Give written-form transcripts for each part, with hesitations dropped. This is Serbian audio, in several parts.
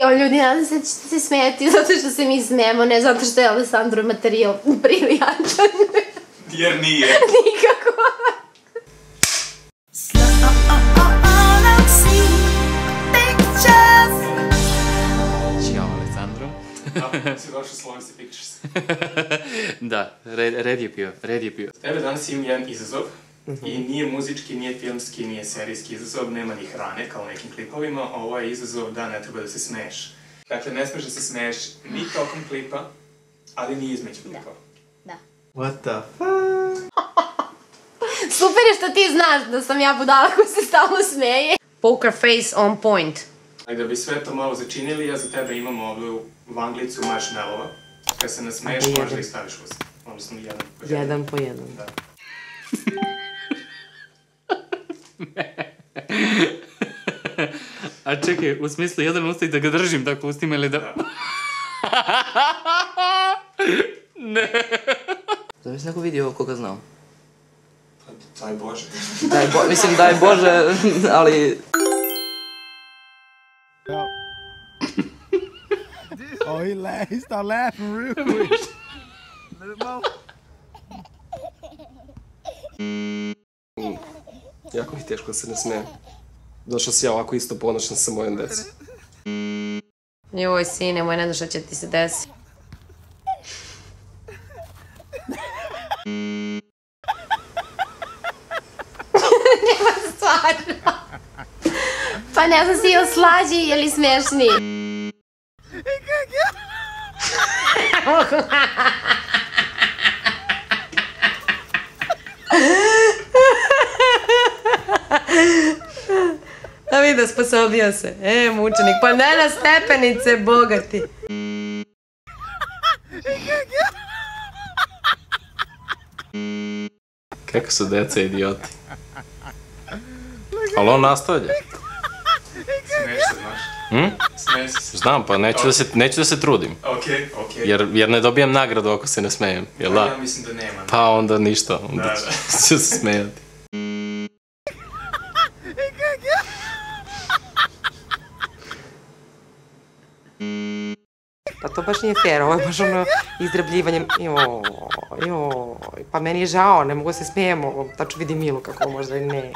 Kao ljudi, nadam se da ćete se smijeti zato što se mi smijemo, ne zato što je Alessandro materijal briljantan. Jer nije. Nikako. Ćao, Alessandro. Si došao Slovency Pictures. Da, red je pio. Tebe danas imam jedan izazov. I nije muzički, nije filmski, nije serijski izazov, nema ni hrane kao u nekim klipovima. Ovo je izazov da ne treba da se smeješ. Dakle, ne smeš da se smeješ ni tokom klipa, ali ni između klipa. Da. What the fuck? Super je što ti znaš da sam ja budala koja se stalno smeje. Poker face on point. I da bi sve to malo začinili, ja za tebe imam ovu vanglicu marshmallova. Kad se nasmeješ, možeš da ih staviš u usta. Odnosno, jedan po jedan. Jedan po jedan. Da. A čekaj, u smislu jedan usta i da ga držim tako ustima ili da... Ne. Da mi se neko vidi ovo koga znao. Pa, daj Bože. Mislim, daj Bože, ali... Oh, he started laughing real quick. Jako mi je teško da se ne smijem. Došao si ja ovako isto ponošan sa mojom decom. Joj, sine moj, ne znaš šta će ti se desiti. Nema stvarno. Pa ne znam si ili slađi ili smiješni. A vidio, sposobio se. Mučenik, pa ne na stepenice, bogati. Kako su deca idioti. Ali on nastavlja. Smeješ se, znaš. Smeješ se. Znam, pa neću da se trudim. Okej. Jer ne dobijam nagradu ako se ne smejem, jel da? Ja mislim da nema. Pa onda ništa, onda Da. ću se smejati. Pa to baš nije fair, ovo je baš ono izdrebljivanjem. Pa meni je žao, ne mogu se smijemo. Tačno vidi Milu kako možda i ne.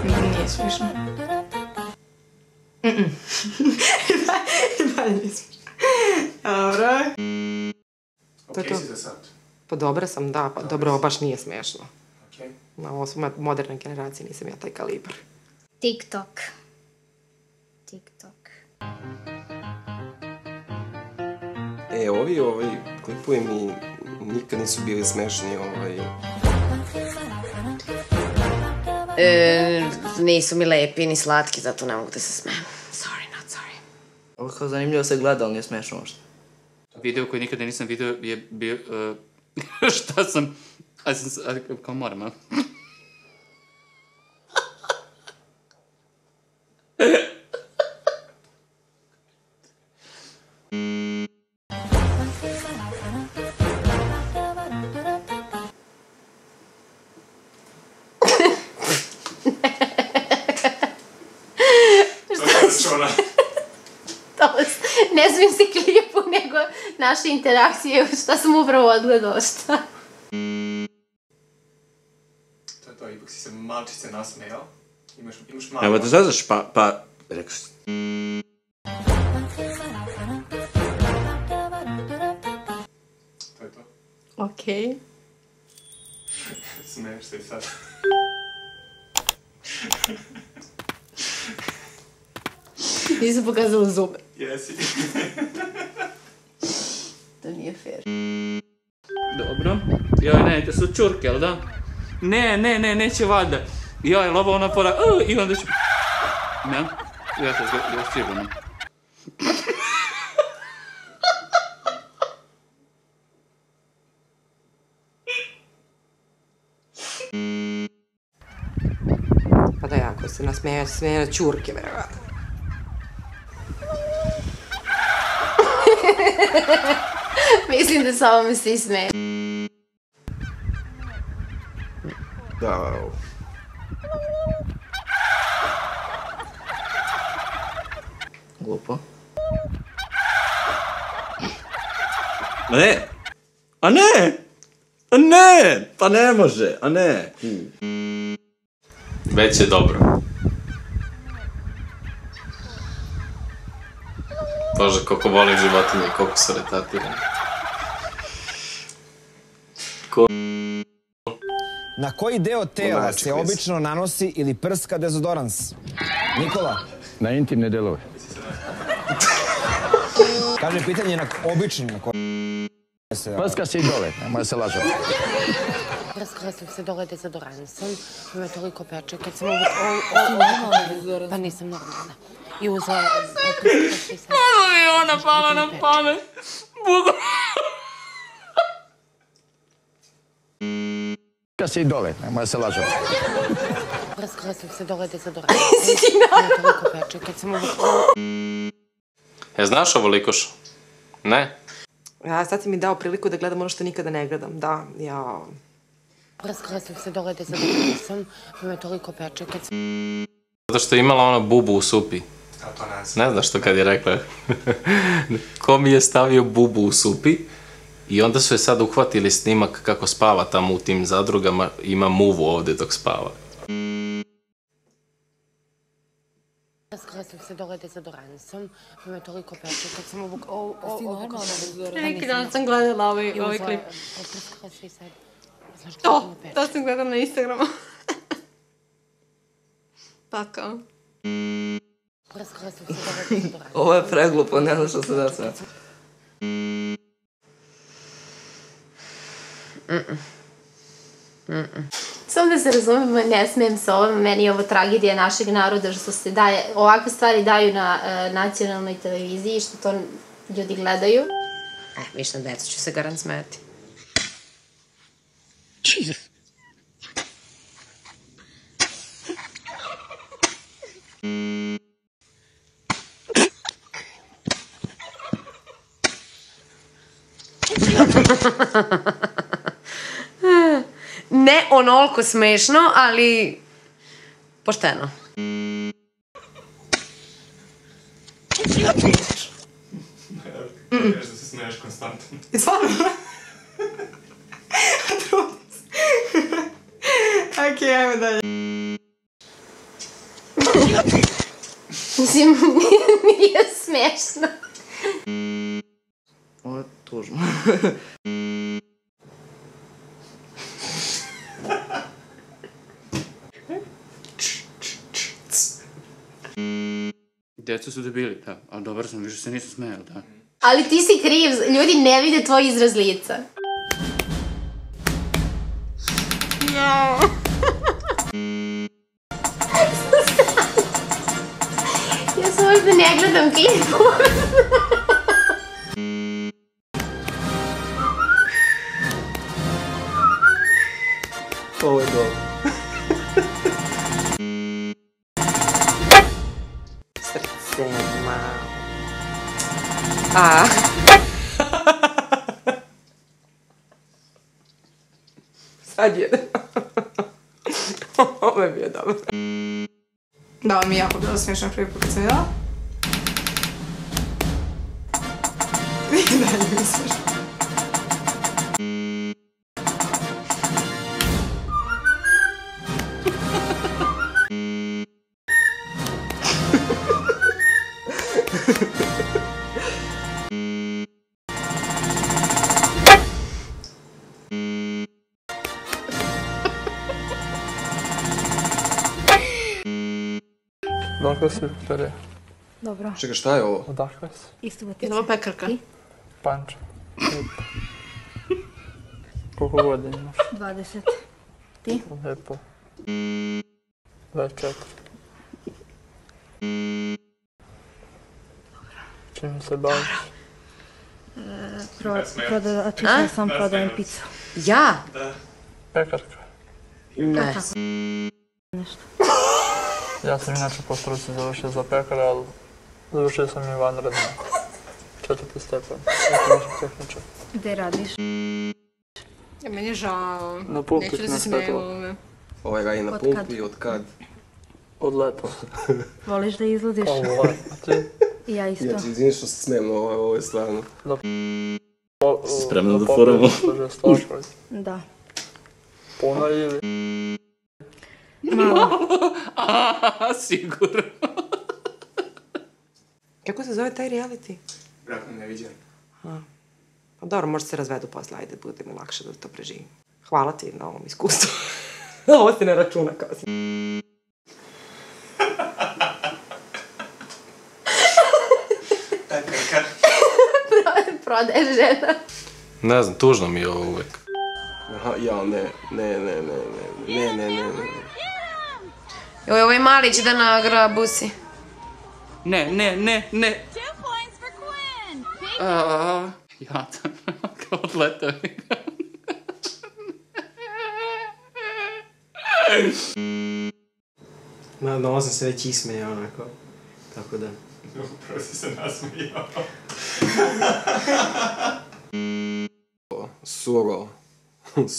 Nije smišno. Dalje nije smišno. Dobro. Okej si za sad. Pa dobra sam, da, pa dobro, ovo baš nije smiješno. Okej. Ovo su moderne generacije, nisam ja taj kalibar. TikTok. Ovi klipovi mi nikad nisu bili smešni, Nisu mi lepi ni slatki, zato ne mogu da se smijem. Sorry, not sorry. Ovo kao zanimljivo se gleda, ali nije smiješno možda. Video koji nikada nisam vidio je bio... Šta sam... Kao moram, a? Ne smijem se klipu, nego naše interakcije, šta sam upravo odgledala, šta? To je to, ipak si se malčice nasmejao. Imaš malo. Evo da znaš, pa... Rekao si... To je to. Okej. Smeješ se i sad. Nisam pokazala zube. Jesi. To nije fair. Dobro. Joj, ne, to su čurke, jel da? Ne, neće valjda. Joj, loba ona pola... I onda ću... Ne? Ja to sigurno. Se nasmeje na ćurke, verovatno. Mislim da sa ovome svi smeju. Da. Glupo. Ne! A ne! A ne! Pa ne može! A ne! Već je dobro. Bože, koliko volim životinje i koliko su retardirane. Na koji deo tela se obično nanosi ili prska dezodorans? Nikola? Na intimne delove. Kaže pitanje obično na koji se... Prska se i dole, nemoj se lažem. Prskala sam se dole dezodoransom, pa me toliko peče kad sam pa nisam normalna. I uzela... Ono mi je ona pala na pamet. Prska se i dole, nemoj se lažem. Prskala sam se dole dezodoransom, pa me toliko peče kad sam Znaš ovo likoš? Ne? Ja, sad si mi dao priliku da gledam ono što nikada ne gledam. Da, ja... Prskala sam se dole dezodoransom, pa me toliko peče kad sam... Zato što je imala ona bubu u supi. A to ne znam. Ne znaš što kad je rekla. Ko mi je stavio bubu u supi i onda su je sad uhvatili snimak kako spava tamo u tim zadrugama. Ima muvu ovde dok spava. Prskala sam se dole dezodoransom, pa me toliko peče kad sam obukala... Neki dan sam gledala ovaj klip. Prskala se i sad... To sam gledala na Instagramu. Pa kao. Prskala sam se dole dezodoransom. Ovo je preglupo, ne znam što se da sve. Samo da se razumemo, ne smijem se ovome, meni je ovo tragedija našeg naroda, što se ovakve stvari daju na nacionalnoj televiziji, što to ljudi gledaju. Viš na decu ću se garant smeti. Jesus. Ne onoliko smešno, ali pošteno. Kažeš da se smeješ konstantno. Stvarno? Okej, ajmo dalje. Mislim, nije smešno. Ovo je tužno. Djeca su debili, da. Ali dobar sam, više se nisam smejao, da. Ali ti si kriv, ljudi ne vide tvoj izraz lica. Ja sam možda ne gledam klipu. Ovo je dobro. Srce, malo. A. Sad je. Ovo je bio dobro. Da, mi je jako bilo smiješno prvi put kad sam videla. I dalje mi je smiješno. Odakle si, Viktorija? Dobro. Čekaj, šta je ovo? Odakle si? Isto ovo pekarka. Panča. Koliko godina imaš? 20. Ti? Lepo. 24. Čime se baviš? Prodavačica sam, prodajem picu. Ja? Pekarka. Ne. Nešto. Ja sam inače po struci završio za pekara, ali završio sam i vanredno. 4. stepen. Tehničar. Gde radiš? Meni je žao. Na pumpi, Neću da na se smeju svetlo. ovome. Ovaj radi na pumpi, od kad? Od leta. Voliš da izlaziš? Ovo, a ti? I ja isto. Znači, izvini što se smijem, ovo je stvarno. Spremno da furamo. Da. Puno ili? Malo. Sigurno. Kako se zove taj reality? Brak na neviđen. Pa dobro, možda se razvedu posle, ajde, bude mi lakše da to preživim. Hvala ti na ovom iskustvu. Ovo se ne računa kao si. Prodaje žena. Ne znam, tužno mi je ovo uvek. Aha, ja, ne. Joj, ovaj mali će da nagra busi. Ne. Jadan, kao odletao mi. Na ovo sam se već ismeja, onako. Tako da... Upravo si se nasmijao. Suro. Opet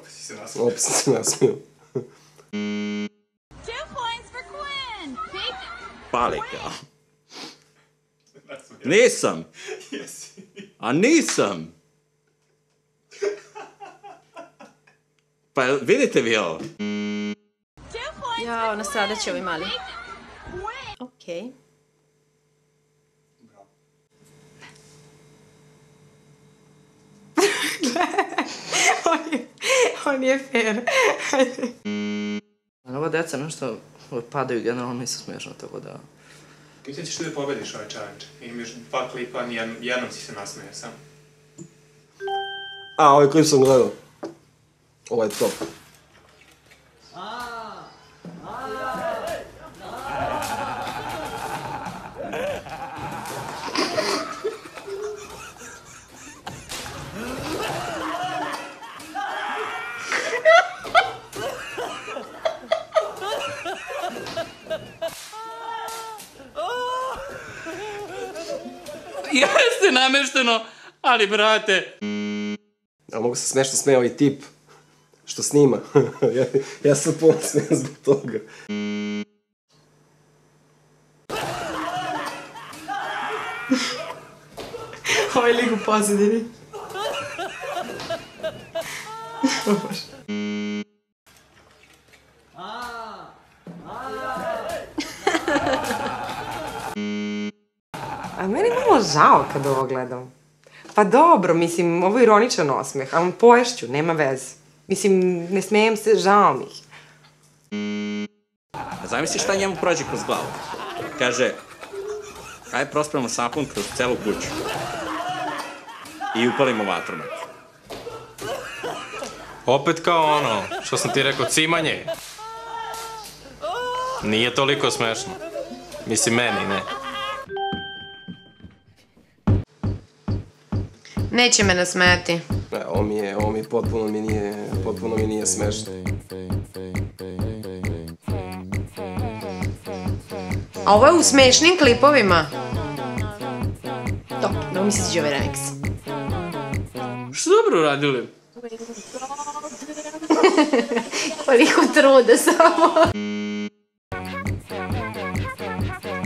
si se nasmijao. Opet sam se nasmijao. Palika. Nisam. A nisam. Pa vidite vi ovo? Jao, nastradat će ovaj mali. Okej. On je fair. Ova deca nešto padaju generalno mi se smiješno, tako da... Mislim ćeš ti da pobediš ovaj challenge. Imaš 2 klipa, jednom si se nasmijao sam. A, ovaj klip sam gledao. Ovo je top. Jeste namešteno, ali brate... A mogu se smešno smeja ovaj tip što snima. Ja sam puno smijem zbog toga. Ovaj lik u pozadini. A meni je malo žao kad ovo gledam. Pa dobro, mislim, ovo je ironičan osmeh, ali poješću, nema veze. Mislim, ne smejem se, žao mi ih. Zamisli šta njemu prođe kroz glavu. Kaže, ajde prospravimo sapun kroz celu kuću. I upalimo vatromet. Opet kao ono, što sam ti rekao, cimanje. Nije toliko smešno. Mislim, meni, ne. Neće me nasmejati. Ovo mi potpuno mi nije smešno. A ovo je u smešnim klipovima. Dobro, mnogo mi se sviđa ovaj remix. Što dobro uradili? Koliko truda samo.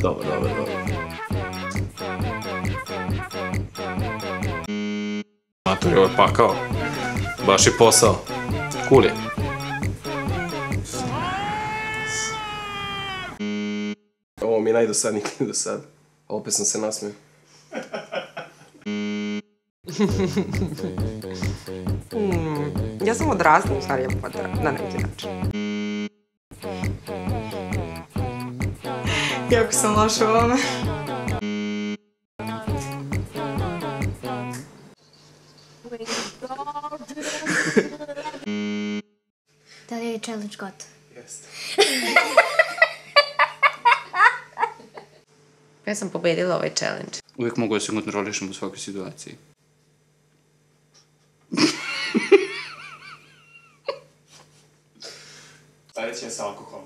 Dobro. Matur, ovo je pakao. Baš je posao. Cool je. Ovo mi je najdosadniji klip do sad. Opet sam se nasmeo. Ja sam odrasla u Harry Pottera, na neki način. Jako sam loša u ovome. Da li je challenge gotov? Jeste. Ja sam pobedila ovaj challenge. Uvijek mogu da se kontrolišem u svakoj situaciji. Sljedeći je s alkoholom.